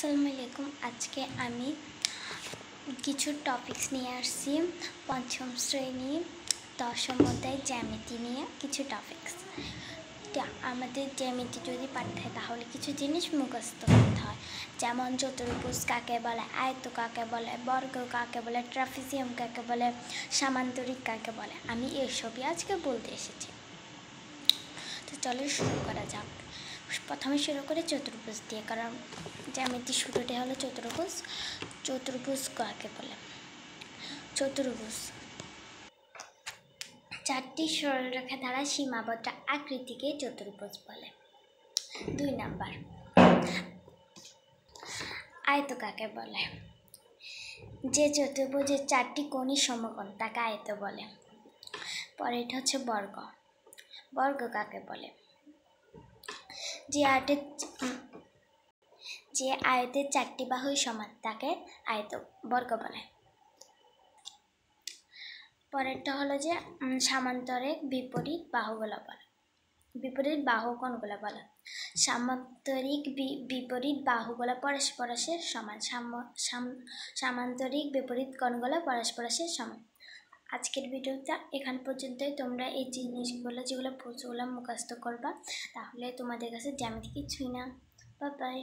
আসসালামু আলাইকুম। আজকে আমি কিছু টপিকস নিয়ে আসছি পঞ্চম শ্রেণী দশম অধ্যায় জ্যামিতি নিয়ে কিছু টপিকস। আমাদের জ্যামিতি যদি পাঠায় তাহলে কিছু জিনিস মুখস্থ করতে হয়, যেমন চতুর্ভুজ কাকে বলে, আয়ত কাকে বলে, বর্গ কাকে বলে, ট্রাপিজিয়াম কাকে বলে, সামান্তরিক কাকে বলে। আমি এসবই আজকে বলতে এসেছি। তো চলো শুরু করা যাক। প্রথমে শুরু করে চতুর্ভুজ দিয়ে, কারণ জ্যামিতি শুরুটা হলো চতুর্ভুজ। চতুর্ভুজ কাকে বলে? চতুর্ভুজ চারটি সরলরেখা দ্বারা সীমাবদ্ধ আকৃতিকে চতুর্ভুজ বলে। 2 নাম্বার, আয়ত কাকে বলে? যে চতুর্ভুজের চারটি কোণই সমকোণ তাকে আয়ত বলে। পরেরটা হচ্ছে বর্গ। বর্গ কাকে বলে? যে আয়তের চারটি বাহুই সমান তাকে আয়ত বর্গ বলে। পরেরটা হলো যে সামান্তরিক বিপরীত বাহুগুলো বলে, বিপরীত বাহু কোণগুলো বলে। সামান্তরিক বিপরীত বাহুগুলো পরস্পরের সমান, সামান্তরিক বিপরীত কোণগুলো পরস্পরের সমান। আজকের ভিডিওটা এখান পর্যন্তই। তোমরা এই জিনিসগুলো যেগুলো মুখস্থ করবা, তাহলে তোমাদের কাছে জ্যামিতি কিছুই না। Bye bye.